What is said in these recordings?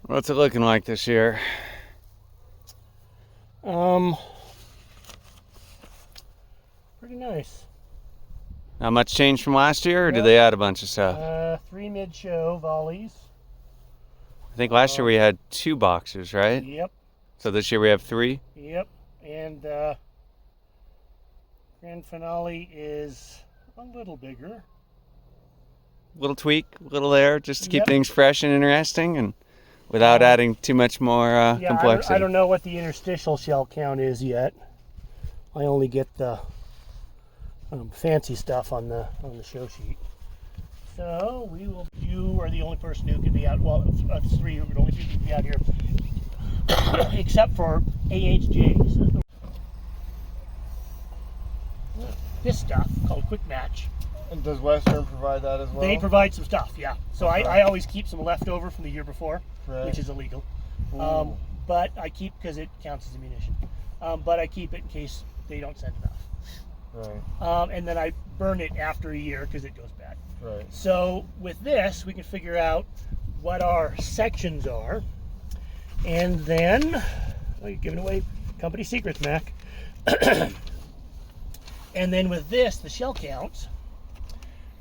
What's it looking like this year? Pretty nice. Not much change from last year, or did they add a bunch of stuff? 3 mid-show volleys. I think last year we had 2 boxes, right? Yep. So this year we have 3? Yep. And grand finale is a little bigger. Little tweak, little there, just to keep things fresh and interesting, and without adding too much more complexity. I don't know what the interstitial shell count is yet. I only get the fancy stuff on the show sheet. So you are the only person who could be out. Well, it's 3, but only 2 can be out here, except for AHJs. This stuff called Quick Match. And does Western provide that as well? They provide some stuff, yeah. So I always keep some left over from the year before, which is illegal. But I keep, because it counts as ammunition. But I keep it in case they don't send enough. Right. And then I burn it after a year because it goes bad. Right. So with this, we can figure out what our sections are. And then, you're giving away company secrets, Mac. And then with this, the shell counts,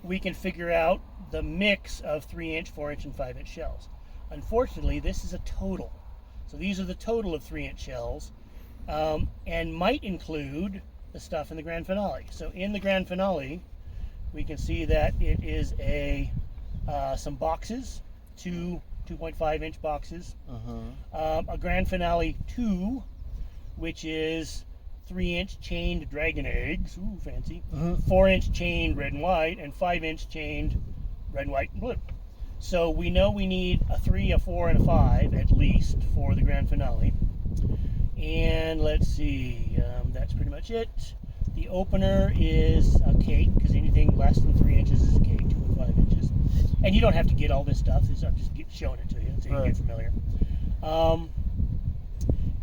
we can figure out the mix of 3-inch, 4-inch, and 5-inch shells. Unfortunately, this is a total. So these are the total of 3-inch shells, and might include the stuff in the grand finale. So in the grand finale, we can see that it is some boxes, 2.5-inch boxes, a grand finale 2, which is 3-inch chained dragon eggs, ooh, fancy, 4-inch chained red and white, and 5-inch chained red, white, and blue. So we know we need a 3, a 4, and a 5 at least for the grand finale. And let's see, that's pretty much it. The opener is a cake, because anything less than 3 inches is a cake, 2.5 inches. And you don't have to get all this stuff, I'm just showing it to you so you can get familiar.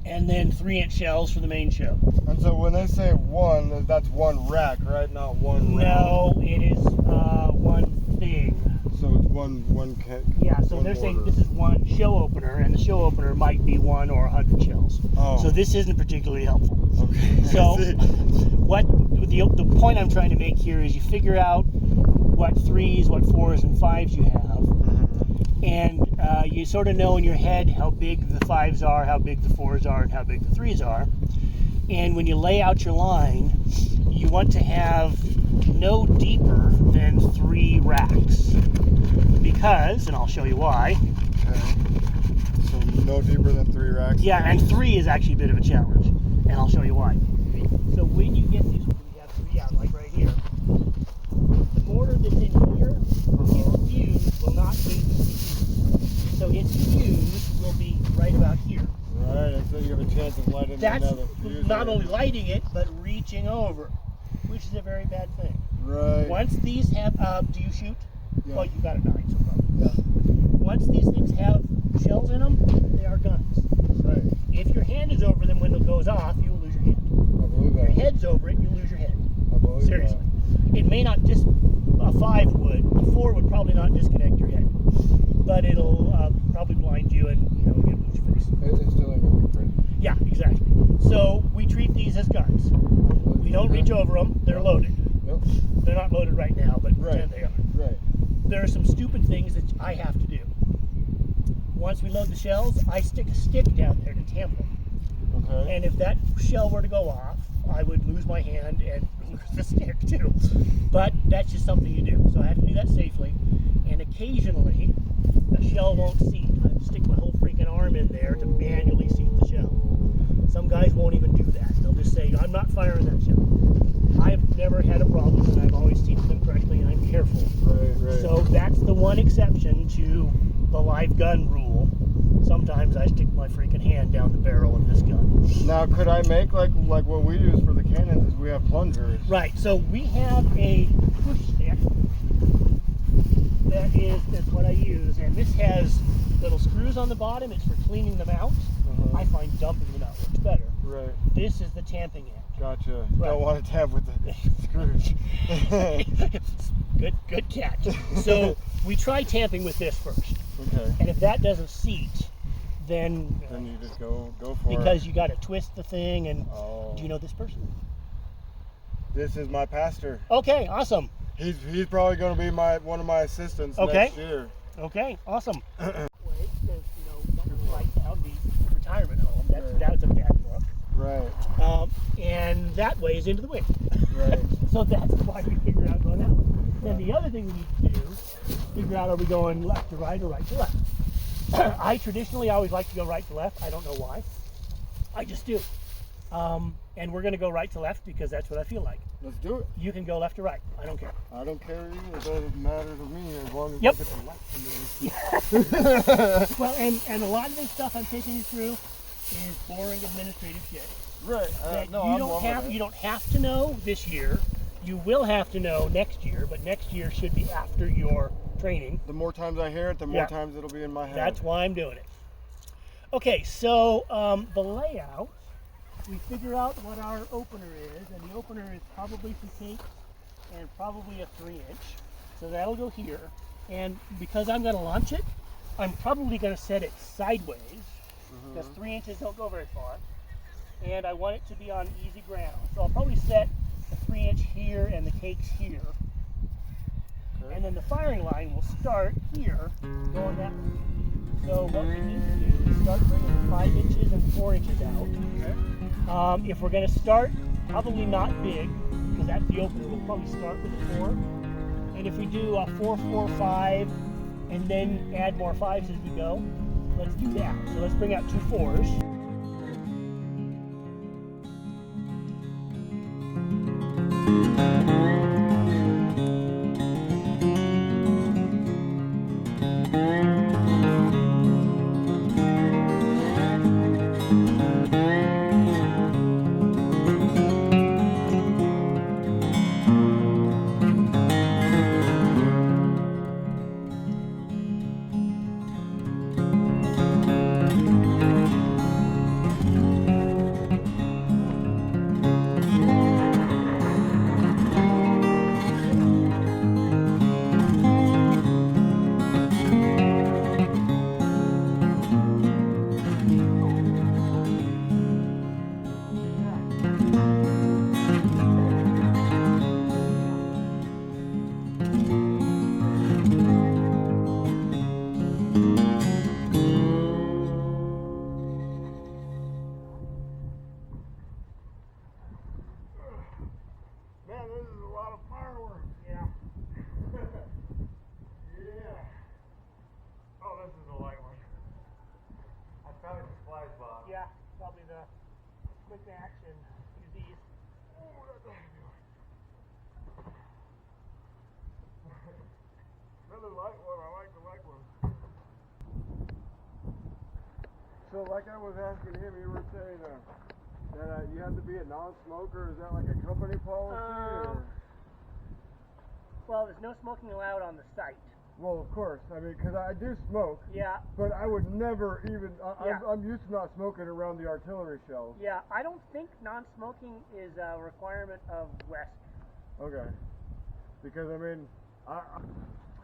And then 3-inch shells for the main show. And so when they say 1, that's 1 rack, right? Not 1 round? No, it is 1 thing. So it's one cake? Yeah, so they're saying this is 1 show opener, and the show opener might be 1 or 100 shells. Oh. So this isn't particularly helpful. Okay. So what the point I'm trying to make here is you figure out what 3s, what 4s, and 5s you have. And you sort of know in your head how big the 5s are, how big the 4s are, and how big the 3s are. And when you lay out your line, you want to have no deeper than 3 racks. Because, and I'll show you why. Okay. So no deeper than 3 racks? Yeah, and 3 is actually a bit of a challenge. And I'll show you why. So when you get these, we have 3 out, like right here. The mortar that's in here, its fuse will not meet the fuse. So its fuse will be right about here. Right, and so you have a chance of lighting another fuse. That's not only lighting it, but reaching over, which is a very bad thing. Right. Once these have, do you shoot? Yeah. Well, you got a 9, so probably. Yeah. Once these things have shells in them, they are guns. Right. If your hand is over them when it goes off, you will lose your hand. I believe that. If your head's over it, you lose your head. I believe Seriously. It may not a 5 would, a 4 would probably not disconnect your head. But it'll probably blind you and, you'll lose your face. It's still like a big print. Yeah, exactly. So we treat these as guns. We don't reach over them, they're loaded. Nope. They're not loaded right now, but pretend they are. Right. There are some stupid things that I have to do. Once we load the shells, I stick a stick down there to tamp them. Okay. And if that shell were to go off, I would lose my hand and lose the stick too. But that's just something you do. So I have to do that safely. And occasionally, a shell won't seat. I have to stick my whole freaking arm in there to manually seat the shell. Some guys won't even do that. They'll just say, I'm not firing that shell. I've never had a problem, and I've always seated them correctly, and I'm careful. Right. So that's the one exception to the live gun rule. Sometimes I stick my freaking hand down the barrel of this gun. Now, could I make like what we use for the cannons is we have plungers. Right, so we have a push stick that's what I use, and this has little screws on the bottom. It's for cleaning them out. I find dumping them out works better. Right. This is the tamping end. Gotcha. Right. Don't want to tamp with the screws. Good catch. So we try tamping with this first. Okay. And if that doesn't seat, then you just go for it. because you got to twist the thing. And Oh. do you know this person? This is my pastor. Okay, awesome. He's probably going to be one of my assistants Okay. next year. Okay, awesome. Because right now the retirement home. That's a bad look. Right. And that way is into the wind. Right. So that's why we figure out going that way. Then the other thing we need to do is figure out, are we going left to right or right to left? I traditionally always like to go right to left. I don't know why. I just do. And we're going to go right to left because that's what I feel like. Let's do it. You can go left or right. I don't care. I don't care either. It doesn't matter to me as long as Yep. I get the left to me. Well, and a lot of this stuff I'm taking you through is boring administrative shit. Right. That No, you I'm don't loving have it. you don't have to know this year. You will have to know next year, but next year should be after your training. The more times I hear it, the more Yeah. times it'll be in my head. That's why I'm doing it. Okay, so the layout, we figure out what our opener is, and the opener is probably some cakes and probably a 3-inch. So that'll go here. And because I'm going to launch it, I'm probably going to set it sideways because 3 inches don't go very far. And I want it to be on easy ground. So I'll probably set the 3-inch here and the cakes here. Okay. And then the firing line will start here, going that way. So what we need to do is start bringing 5 inches and 4 inches out. Okay. If we're going to start, probably not big, because that's the opener. We'll probably start with a 4. And if we do a 4, 4, 5, and then add more 5s as we go, let's do that. So let's bring out 2 4s. Man, this is a lot of fireworks. Yeah. Yeah. Oh, this is a light one. I found a splash bomb. Yeah, probably the quick action. Use these. Oh, that doesn't do it. Another light one. I like the light one. So, like I was asking him, you were saying that you have to be a non-smoker. Is that like a company policy? Or? Well, there's no smoking allowed on the site. Well, of course. I mean, because I do smoke, Yeah, but I would never even. Yeah. I'm used to not smoking around the artillery shells. yeah. I don't think non-smoking is a requirement of West. Okay. Because I mean,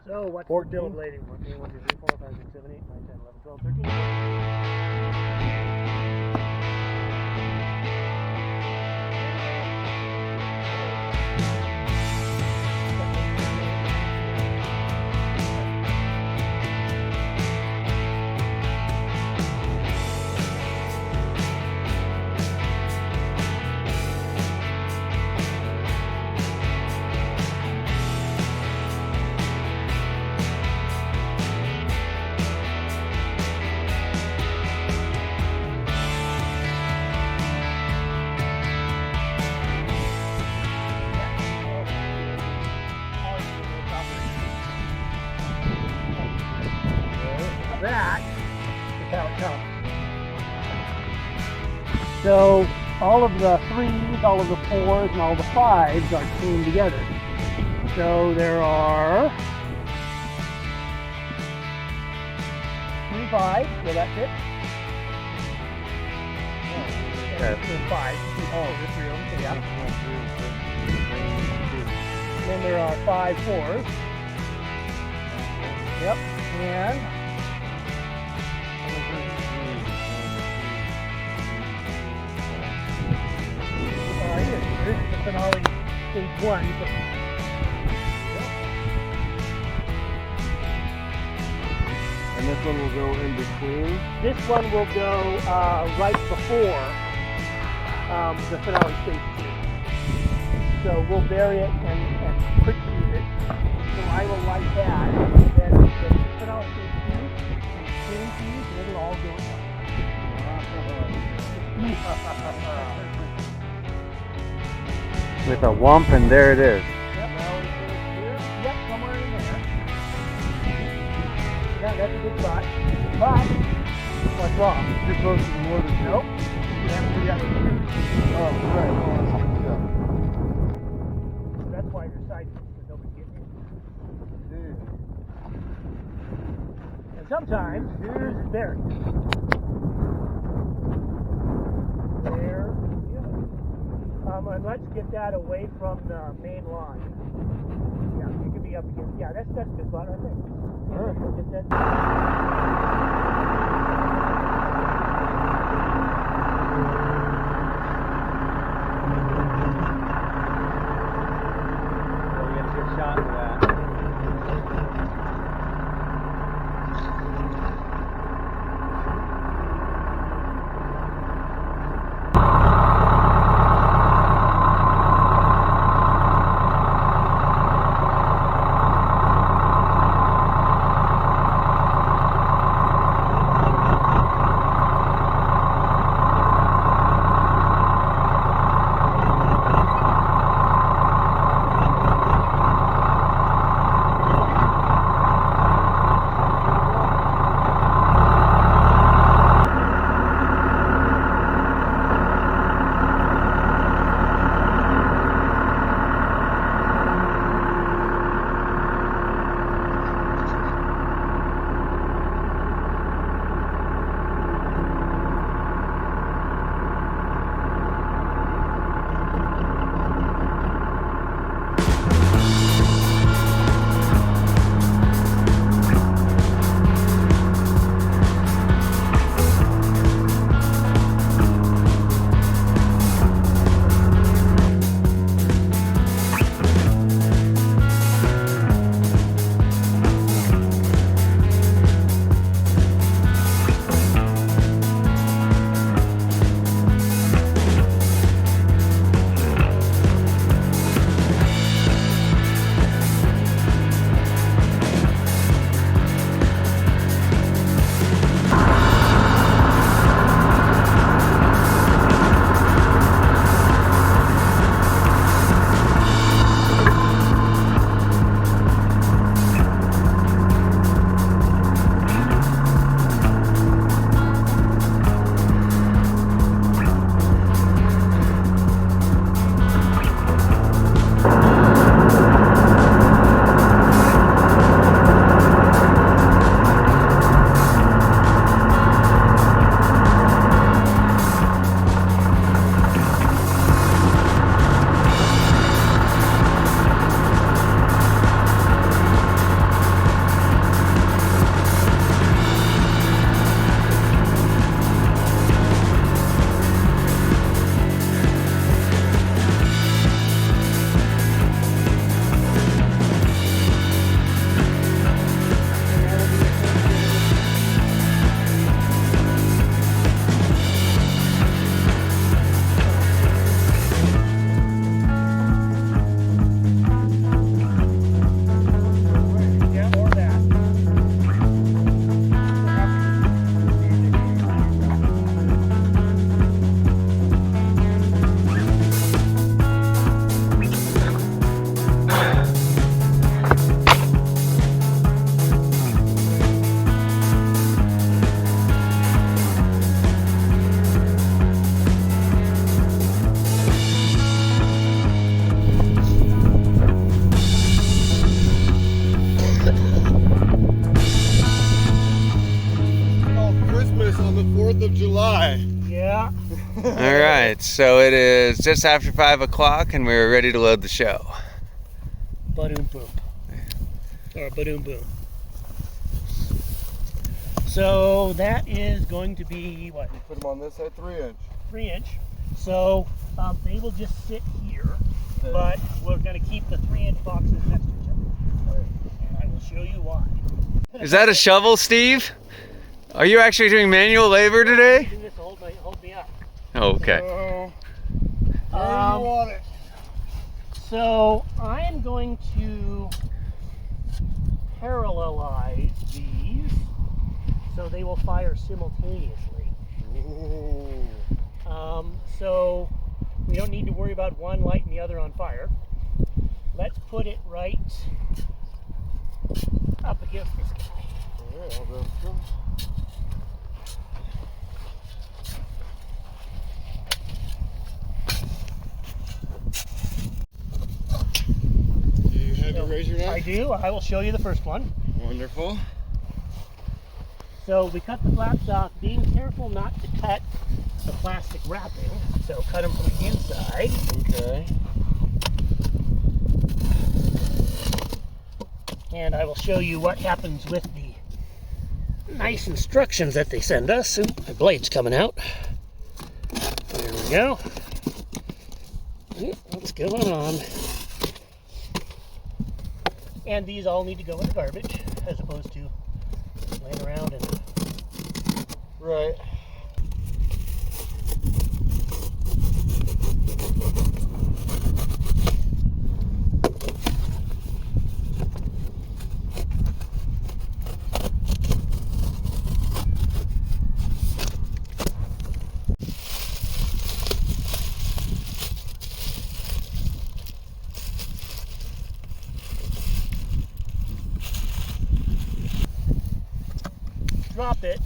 So what's 14? the bill of lading? 1, 2, 3, 4, 5, 6, 7, 8, 9, 10, 11, 12, 13. That is how it comes. So all of the 3s, all of the 4s, and all the 5s are chained together. So there are 3 5s, so that's it. There's 5. Oh, there's 3 of them, so yeah. Then there are 5 4s. Yep, and one. And this one will go in between. This one will go right before the finale stage 2. So we'll bury it and quick fuse it. So I will light that, and then the finale stage 2 and clean fuse, and it'll all go in. With a wump, and there it is. Yep, yep, somewhere in there. Yeah, that's a good spot. But what's wrong? Too close to the mortars. Nope. You haven't figured out the fuse. Oh, right. Yeah. So that's why your side fuse, because nobody's getting in. And sometimes fuse is buried. There we go. And let's get that away from the main line. Yeah, you can be up against. Yeah, that's a good spot right there. All right. We'll get that. We get a good shot of that. All right, so it is just after 5 o'clock, and we're ready to load the show. Ba-doom boom. Or ba-doom boom. So that is going to be what? You put them on this side, 3 inch. 3 inch. So they will just sit here. but we're going to keep the 3-inch boxes next to each other. And I will show you why. Is that a shovel, Steve? Are you actually doing manual labor today? Using this to hold me up. Oh, okay. Where you want it? So I'm going to parallelize these so they will fire simultaneously. Ooh. So we don't need to worry about one lighting the other on fire. Let's put it right up against this guy. Yeah, I'll grab some. Do you have your razor now? I do. I will show you the first one. Wonderful. So we cut the flaps off, being careful not to cut the plastic wrapping. So cut them from the inside. Okay. And I will show you what happens with the nice instructions that they send us. Ooh, my blade's coming out. There we go. Ooh, what's going on? And these all need to go in the garbage as opposed to laying around and... Right. Drop it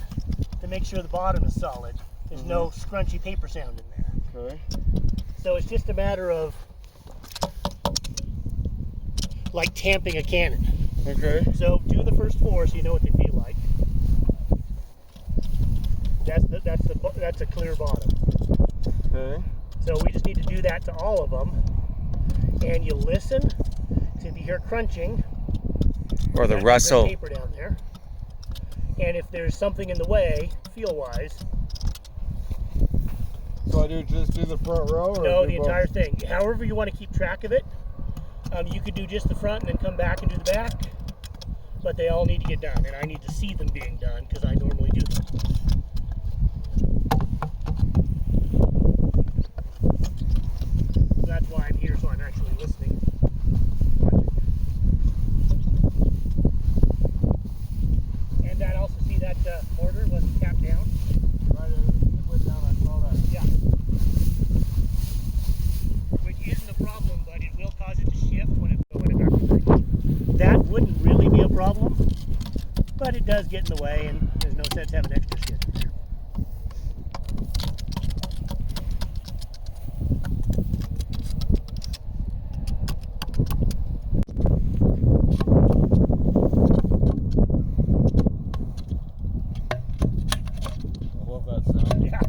to make sure the bottom is solid. There's no scrunchy paper sound in there. Okay. So it's just a matter of like tamping a cannon. Okay. So do the first 4 so you know what they feel like. That's a clear bottom. Okay. So we just need to do that to all of them. And you listen. So if you hear crunching, Or the that's rustle. paper down there. And if there's something in the way, feel-wise, So I just do the front row? Or no, do the both? entire thing. However you want to keep track of it. You could do just the front and then come back and do the back. But they all need to get done, and I need to see them being done because I normally do them. That's why I'm here, so I'm actually listening. And I also see that mortar wasn't capped down. Right, it went down, I saw that. Yeah. Which isn't a problem, but it will cause it to shift when it that wouldn't really be a problem, but it does get in the way, and there's no sense having extra shit in there. I love that sound. Yeah.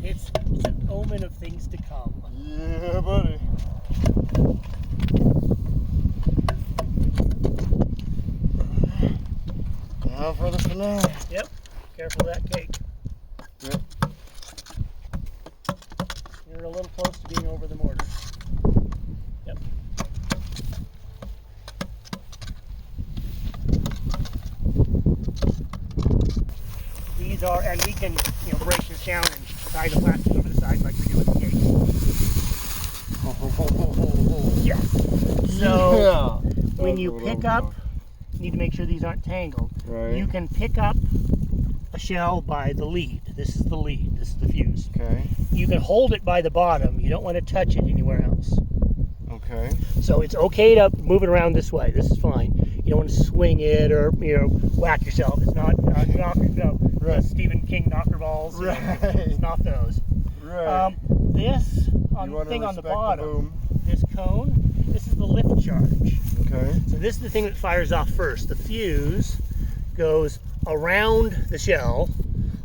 it's an omen of things to come. Yeah, buddy. Now for the finale. Yep. Careful of that cake. Yep. You're a little close to being over the mortar. Yep. These are, and we can, break this down and tie the plastic over the sides like we do with the cake. Yeah. So Yeah. when you pick up, you need to make sure these aren't tangled. Right. You can pick up a shell by the lead. This is the lead. This is the fuse. Okay. You can hold it by the bottom. You don't want to touch it anywhere else. Okay. So it's okay to move it around this way. This is fine. You don't want to swing it or whack yourself. It's not Right. Stephen King knocker balls. Right. It's not those. Right. This You wanna thing on the respect bottom, boom. this cone, this is the lift charge. Okay. So this is the thing that fires off first. The fuse goes around the shell,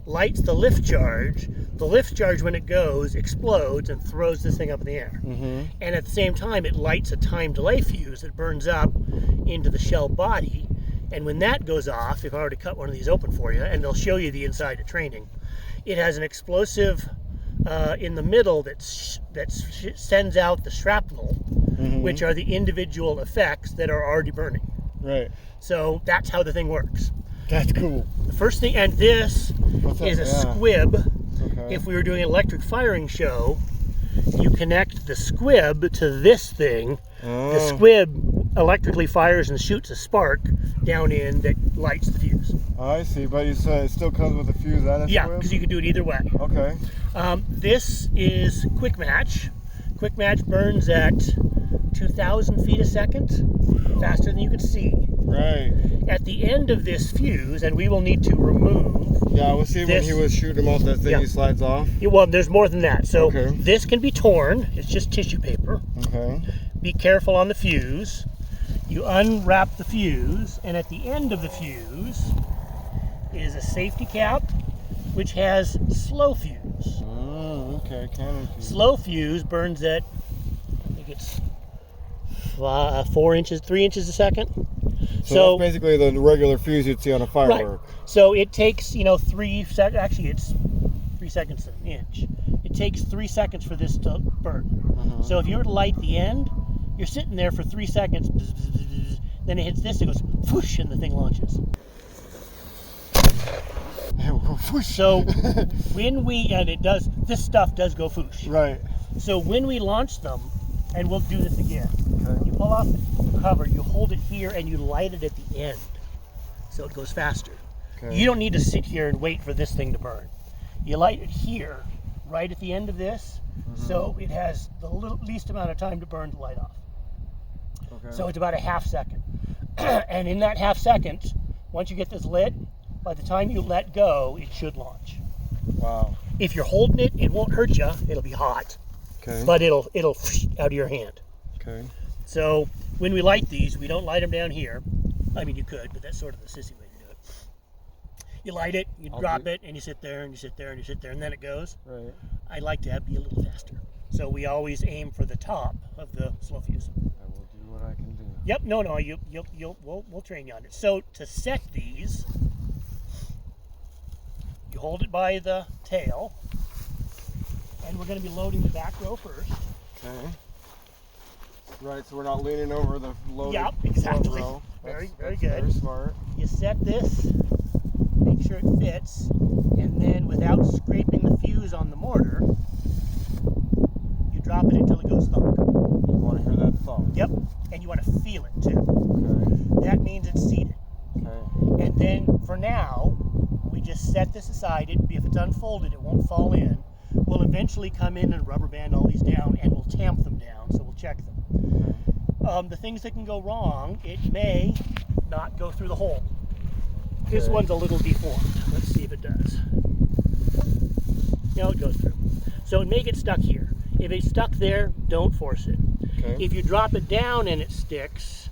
lights the lift charge. The lift charge, when it goes, explodes and throws this thing up in the air. Mm-hmm. And at the same time, it lights a time delay fuse that burns up into the shell body. And when that goes off, if I were to cut one of these open for you, and they'll show you the inside at training, it has an explosive in the middle that sends out the shrapnel, which are the individual effects that are already burning. Right. So that's how the thing works. That's cool. The first thing, and this is a squib. Okay. If we were doing an electric firing show, you connect the squib to this thing. The squib electrically fires and shoots a spark down in that lights the fuse. I see, but you said it still comes with a fuse and a Yeah, squib? because you can do it either way. Okay. This is quick match. Quick match burns at 2,000 feet a second, faster than you can see. Right. At the end of this fuse, and we will need to remove. Yeah, I was seeing when he was shooting him off that thing, he slides off. Well, there's more than that. So Okay. this can be torn. It's just tissue paper. Okay. Be careful on the fuse. You unwrap the fuse, and at the end of the fuse is a safety cap, which has slow fuse. Oh, okay, cannon fuse. Slow fuse burns at, I think it's 3 inches a second. So that's basically the regular fuse you'd see on a firework. Right. So it takes, 3 seconds. Actually, it's 3 seconds an inch. It takes 3 seconds for this to burn. So if you were to light the end, you're sitting there for 3 seconds. Bzz, bzz, bzz, bzz, then it hits this, it goes whoosh, and the thing launches. So when this stuff does go whoosh. Right. So when we launch them, and we'll do this again, Okay. you pull off the cover, you hold it here, and you light it at the end, so it goes faster. Okay. You don't need to sit here and wait for this thing to burn. You light it here, right at the end of this, so it has the least amount of time to burn to light off. Okay. So it's about a half second. And in that half second, once you get this lit, by the time you let go, it should launch. Wow. If you're holding it, it won't hurt you. It'll be hot, Okay. but it'll out of your hand. Okay. So when we light these, we don't light them down here. I mean, you could, but that's sort of the sissy way to do it. You light it, you drop it, and you sit there, and you sit there, and you sit there, and then it goes. Right. I like to be a little faster. So we always aim for the top of the slow fuse. I will do what I can do. Yep, no, we'll train you on it. So to set these, you hold it by the tail, and we're going to be loading the back row first. Okay. Right, so we're not leaning over the loaded Yep, exactly. front row. Very That's good. Very smart. You set this, make sure it fits, and then without scraping the fuse on the mortar, you drop it until it goes thunk. You want to hear that thump. Yep, and you want to feel it too. Okay. That means it's seated. Okay. And then for now, we just set this aside. If it's unfolded, it won't fall in. We'll eventually come in and rubber band all these down, and we'll tamp them down, so we'll check them. The things that can go wrong, it may not go through the hole. This one's a little deformed. Let's see if it does. No, it goes through. So it may get stuck here. If it's stuck there, don't force it. Okay. If you drop it down and it sticks,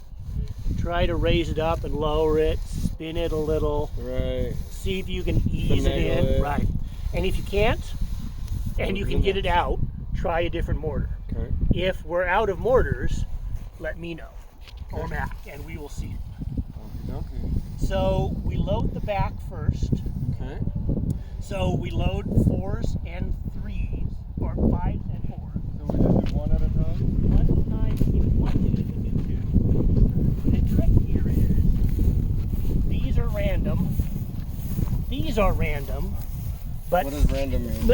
try to raise it up and lower it, spin it a little, Right. see if you can ease it in. Finagle it. Right. And if you can't, and you can get it out, try a different mortar. Okay. If we're out of mortars, let me know, or Matt, and we will see it. Okay. So we load the back first. Okay. So we load 4s and 3s, or 5s and 4s. So we just do one at a time? One at a time, if you want to, you can do 2. The trick here is, these are random. These are random, but What does random mean?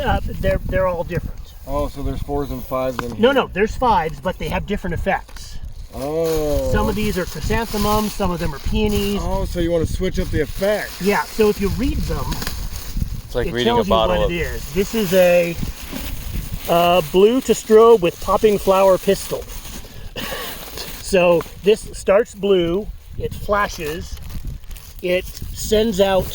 they're all different. Oh, so there's 4s and 5s in here. No, there's 5s, but they have different effects. Oh. Some of these are chrysanthemums, some of them are peonies. Oh, so you want to switch up the effect. Yeah, so if you read them, It's like it reading a tells you bottle what of it is. This is a blue to strobe with popping flower pistol. So this starts blue, it flashes, it sends out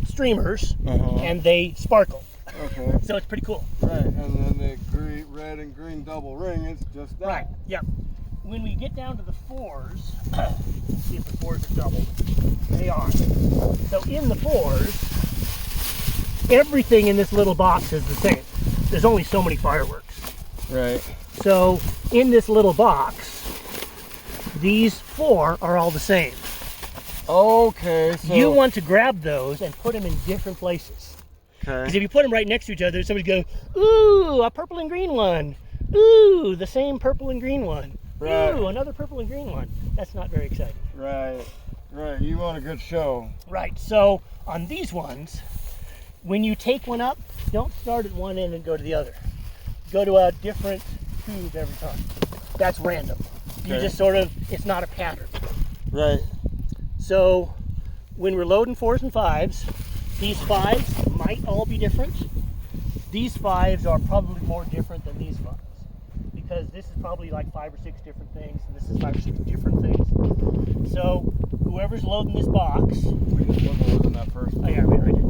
streamers, and they sparkle. Okay. So it's pretty cool. Right, and then the red and green double ring, it's just that. Right, yep. When we get down to the 4s, let's see if the 4s are doubled. They are. So in the 4s, everything in this little box is the same. There's only so many fireworks. Right. So in this little box, these 4 are all the same. Okay, so You want to grab those and put them in different places. Because if you put them right next to each other, somebody go, ooh, a purple and green one. Ooh, the same purple and green one. Right. Ooh, another purple and green one. That's not very exciting. Right. Right. You want a good show. Right. So on these ones, when you take one up, don't start at one end and go to the other. Go to a different tube every time. That's random. You just sort of, it's not a pattern. Right. So when we're loading 4s and 5s, these 5s might all be different. These 5s are probably more different than these 5s because this is probably like 5 or 6 different things, and this is 5 or 6 different things. So whoever's loading this box, We just wasn't loading that first. oh yeah, I did.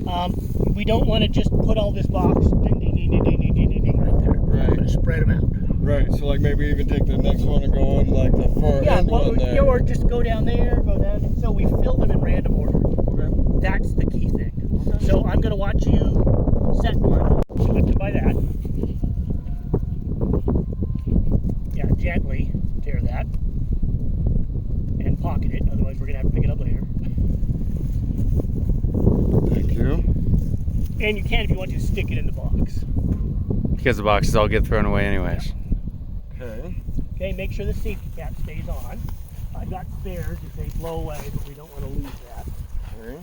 Oh. We don't want to just put all this box ding ding ding ding ding ding ding ding ding right there. Right. We're going to spread them out. Right. So like maybe even take the next one and go on like the far end one there. Or just go down there, go down. So we fill them in random order. Okay. That's the key thing. So I'm going to watch you set one. Lift it by that. Yeah, gently tear that. And pocket it, otherwise we're going to have to pick it up later. Thank you. And you can, if you want to, stick it in the box. Because the boxes all get thrown away anyways. Okay. Okay, make sure the safety cap stays on. I've got spares if they blow away, but we don't want to lose that. Okay.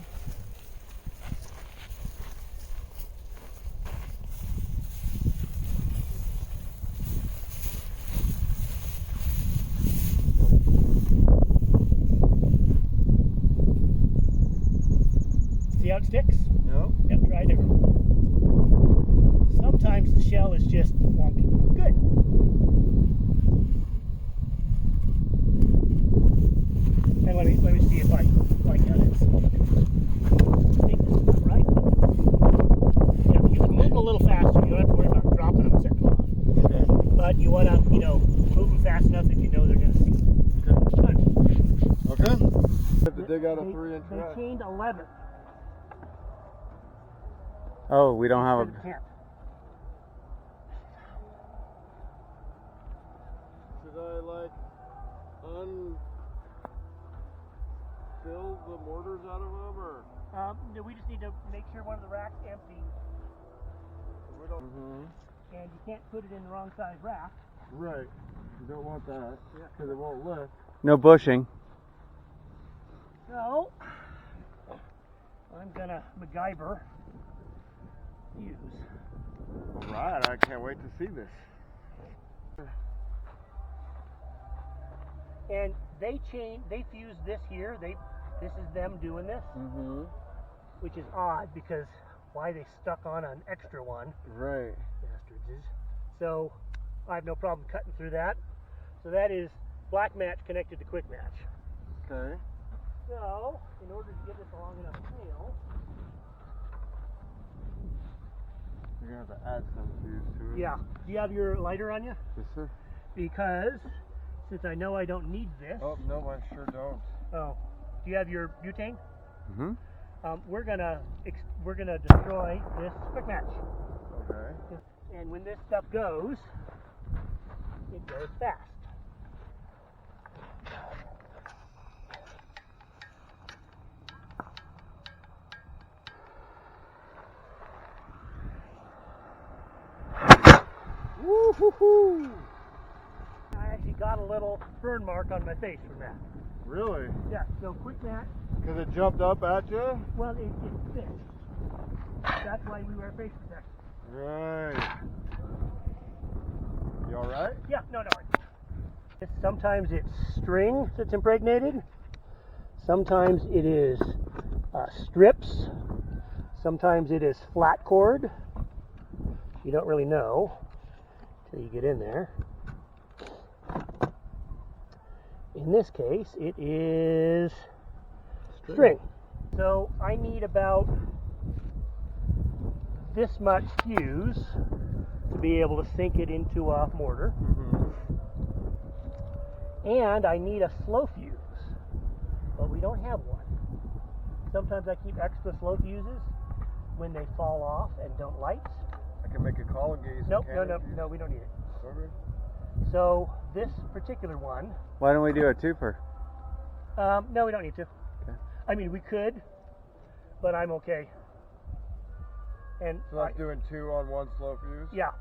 See how it sticks? Yep. Yep, try it everywhere. Sometimes the shell is just wonky. Good. And let me see if I got it. I think this is about right. Yeah, you can move them a little faster. You don't have to worry about dropping them and setting them off. Okay. But you want to, move them fast enough that you know they're going to see. Good. Okay. Have to dig out a 3-inch They rack. chained 11. Oh, we don't have a. Can't. Should I like unfill the mortars out of them or? We just need to make sure one of the racks empty, We don't. Mm-hmm. and you can't put it in the wrong size rack. Right. You don't want that because it won't lift. No bushing. So I'm gonna MacGyver fuse. All right. I can't wait to see this. And they fuse this here. This is them doing this, Mm-hmm. which is odd because why they stuck on an extra one, Right. bastards. So I have no problem cutting through that. So that is black match connected to quick match. Okay. So in order to get this a long enough tail, You're gonna have to add some fuse to it. yeah. Do you have your lighter on you? Yes, sir. Because since I know I don't need this. Oh no, I sure don't. Oh, do you have your butane? Mm-hmm. We're gonna destroy this quick match. Okay. And when this stuff goes, it goes fast. Woo-hoo-hoo! I actually got a little burn mark on my face from that. Really? Yeah, so quick match, Because it jumped up at you? well, it fits. That's why we wear face protection. Right. You all right? Yeah, no. Sometimes it's string that's impregnated. Sometimes it is strips. Sometimes it is flat cord. You don't really know until you get in there. In this case, it is string. So I need about this much fuse to be able to sink it into a mortar. Mm-hmm. And I need a slow fuse, but we don't have one. Sometimes I keep extra slow fuses when they fall off and don't light. I can make a call and get you some Nope, cannon fuse. no, we don't need it. Okay. So this particular one, Why don't we do a twofer? no, we don't need to. Okay. I mean, we could, but I'm okay. And So that's doing 2 on 1 slow fuse? yeah.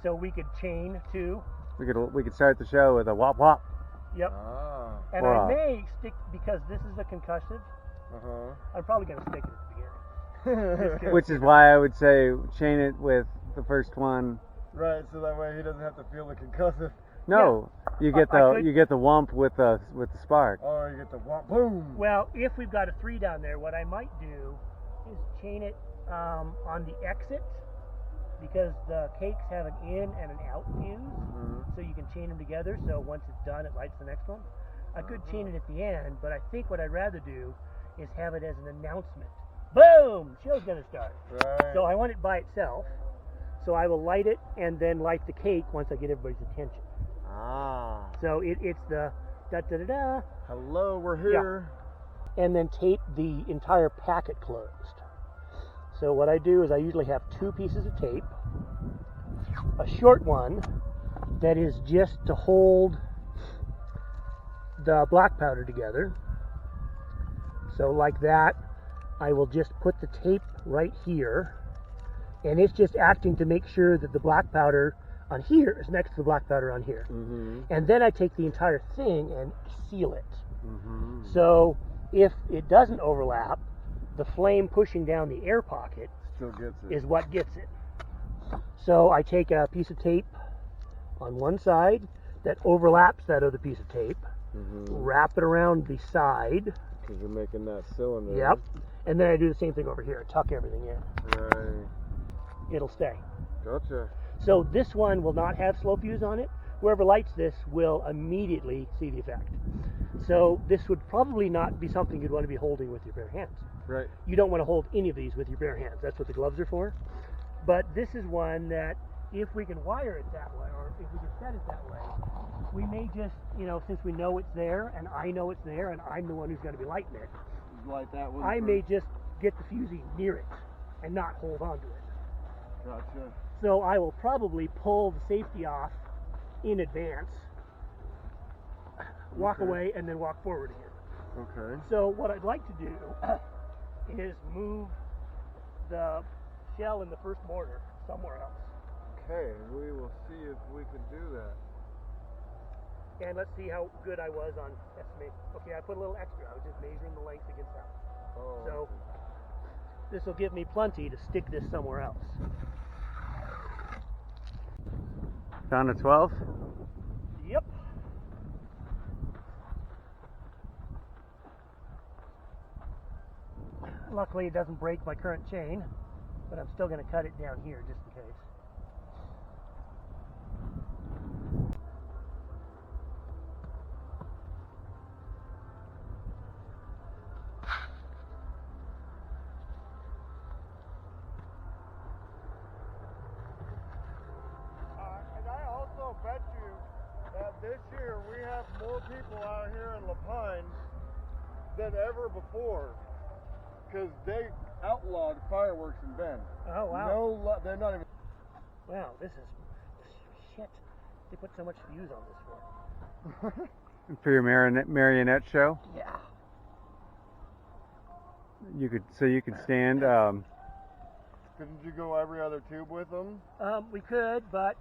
So we could chain 2. We could start the show with a wop wop. Yep. Ah. And Wow. I may stick, because this is a concussive, Uh-huh. I'm probably going to stick it at the beginning. Which is why I would say chain it with the first one. Right, so that way he doesn't have to feel the concussive. No, you get I the could- you get the whump with the spark. Oh, you get the whomp, boom. Well, if we've got a 3 down there, what I might do is chain it on the exit, because the cakes have an in and an out fuse, so you can chain them together, so once it's done, it lights the next one. I could chain it at the end, but I think what I'd rather do is have it as an announcement. Boom! Show's gonna start. Right. So I want it by itself, so I will light it and then light the cake once I get everybody's attention. Ah. So it's the da-da-da-da, Hello, we're here. and then tape the entire packet closed. So what I do is I usually have 2 pieces of tape, a short one that is just to hold the black powder together. So like that, I will just put the tape right here, and it's just acting to make sure that the black powder on here is next to the black powder on here. And then I take the entire thing and seal it. So if it doesn't overlap, the flame pushing down the air pocket Still gets it. is what gets it. So I take a piece of tape on one side that overlaps that other piece of tape, wrap it around the side, Because you're making that cylinder. yep, and then I do the same thing over here, tuck everything in. Right. It'll stay. Gotcha. So this one will not have slow fuse on it. Whoever lights this will immediately see the effect. So this would probably not be something you'd want to be holding with your bare hands. Right. You don't want to hold any of these with your bare hands. That's what the gloves are for. But this is one that if we can wire it that way, or if we can set it that way, we may just, since we know it's there, and I know it's there, and I'm the one who's going to be lighting it, Like that one. I may just get the fusee near it and not hold on to it. Gotcha. So I will probably pull the safety off in advance, walk Okay. away, and then walk forward again. Okay. So what I'd like to do is move the shell in the first mortar somewhere else. Okay, we will see if we can do that. And let's see how good I was on estimate. Okay, I put a little extra. I was just measuring the length against that. Oh. So this will give me plenty to stick this somewhere else. Down to 12. Yep. Luckily it doesn't break my current chain, but I'm still going to cut it down here just in case. And I also bet you that this year we have more people out here in La Pine than ever before, because they outlawed fireworks in Bend. Oh wow. They're not even. Wow, this is shit. They put so much fuse on this for. For your marionette show, Yeah. you could stand. Couldn't you go every other tube with them? We could, but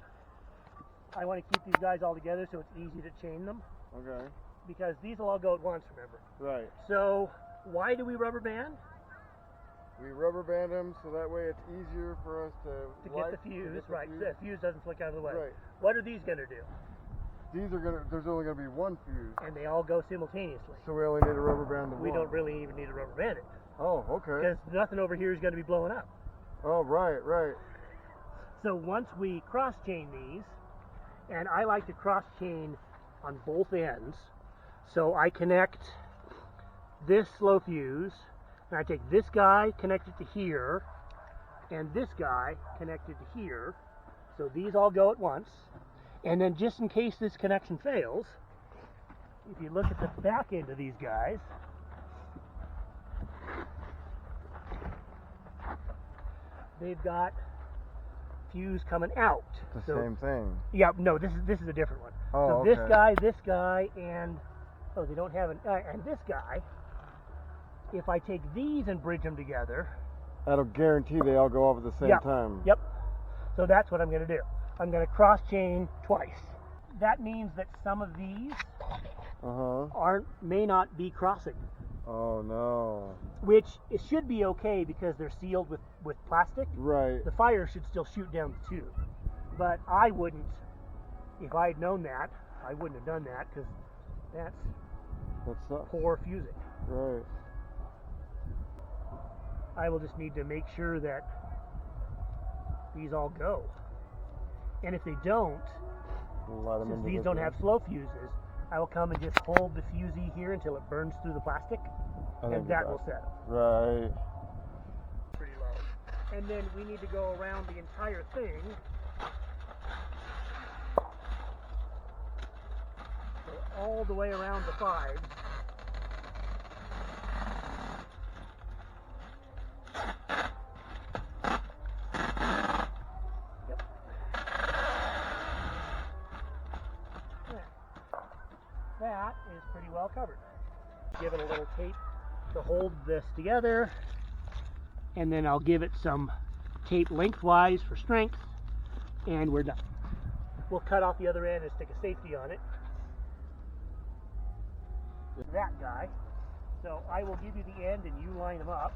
I want to keep these guys all together so it's easy to chain them, Okay. because these will all go at once, remember. Right. So why do we rubber band? We rubber band them so that way it's easier for us to To light, get the fuse, get the right. fuse. So the fuse doesn't flick out of the way. Right. What are these going to do? These are gonna. There's only gonna be one fuse, And they all go simultaneously. so we only need to rubber band the We one. don't really even need to rubber band it, Oh, okay. because nothing over here is going to be blowing up. Oh, right, right. So once we cross chain these, and I like to cross chain on both ends, so I connect this slow fuse, and I take this guy, connect it to here, and this guy connected to here, so these all go at once. And then just in case this connection fails, if you look at the back end of these guys, they've got fuse coming out. The So- same thing. Yeah, no, this is a different one. Oh, so okay. this guy, and they don't have an and this guy. If I take these and bridge them together, That'll guarantee they all go off at the same time. Yep. So that's what I'm going to do. I'm going to cross chain twice. That means that some of these may not be crossing. Oh no. Which it should be okay because they're sealed with plastic. Right. The fire should still shoot down the tube. But I wouldn't, if I had known that, I wouldn't have done that because that's poor fusing. Right. I will just need to make sure that these all go. And if they don't, since these don't have slow fuses, I will come and just hold the fusee here until it burns through the plastic, and that will settle. Right. Pretty low. And then we need to go around the entire thing. So all the way around the fives. That is pretty well covered. Give it a little tape to hold this together, and then I'll give it some tape lengthwise for strength, and we're done. We'll cut off the other end and stick a safety on it. That guy. So I will give you the end and you line them up,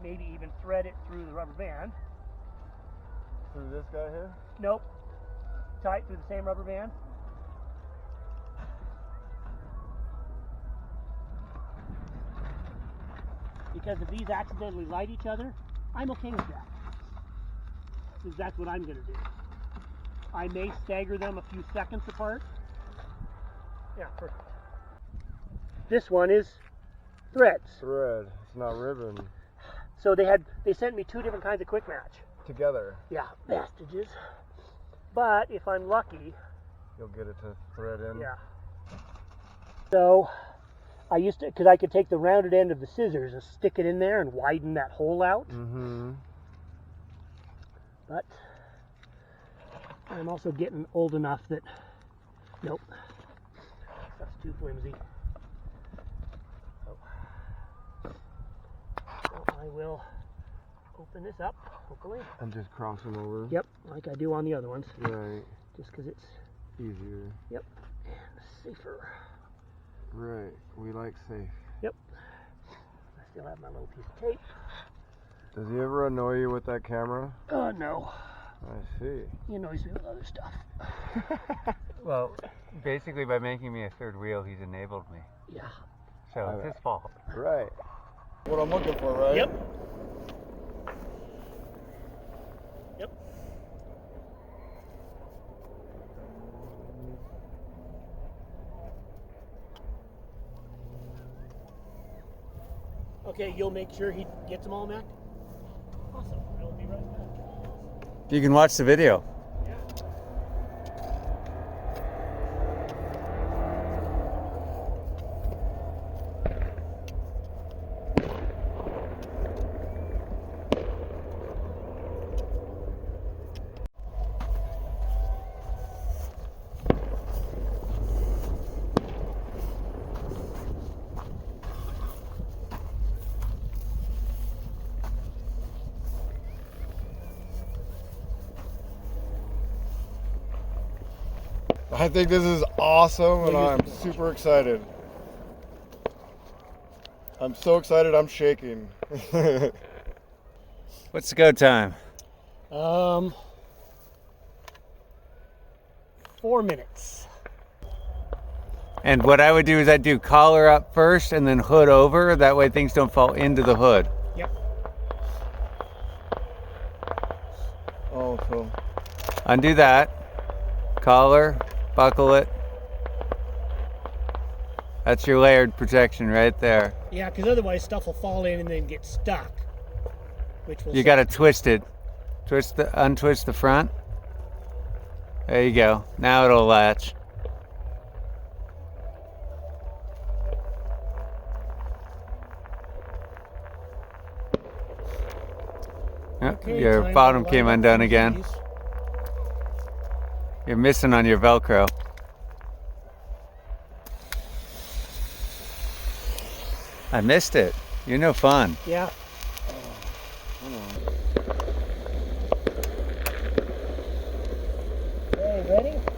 maybe even thread it through the rubber band. Through this guy here? Nope. Tie it through the same rubber band. Because if these accidentally light each other, I'm okay with that. Because that's what I'm going to do. I may stagger them a few seconds apart. Yeah, perfect. This one is threads. Thread. It's not ribbon. So they sent me two different kinds of quick match. Together. Yeah, bastages. But if I'm lucky, you'll get it to thread in. Yeah. So I used to, because I could take the rounded end of the scissors and stick it in there and widen that hole out. Mm-hmm. But I'm also getting old enough that, nope, that's too flimsy. So I will open this up, hopefully. And just cross them over. Yep, like I do on the other ones. Right. Just because it's easier. Yep, and safer. Right, we like safe. Yep. I still have my little piece of tape. Does he ever annoy you with that camera? No. I see. He annoys me with other stuff. Well, basically by making me a third wheel, he's enabled me. Yeah. So it's his fault. Right. What I'm looking for, right? Yep. Yep. Okay, you'll make sure he gets them all, Mac? Awesome. I will be right back. You can watch the video. I think this is awesome and I'm super excited. I'm so excited I'm shaking. What's the go time? 4 minutes. And what I would do is I'd do collar up first and then hood over. That way things don't fall into the hood. Yep. Oh, so. Undo that. Collar, buckle it. That's your layered protection right there. Yeah, because otherwise stuff will fall in and then get stuck. Which will You got to twist it. Untwist the front. There you go. Now it'll latch. Yep, Okay, your time bottom to came line up undone these. again. You're missing on your Velcro. I missed it. You're no fun. Yeah. Okay, ready?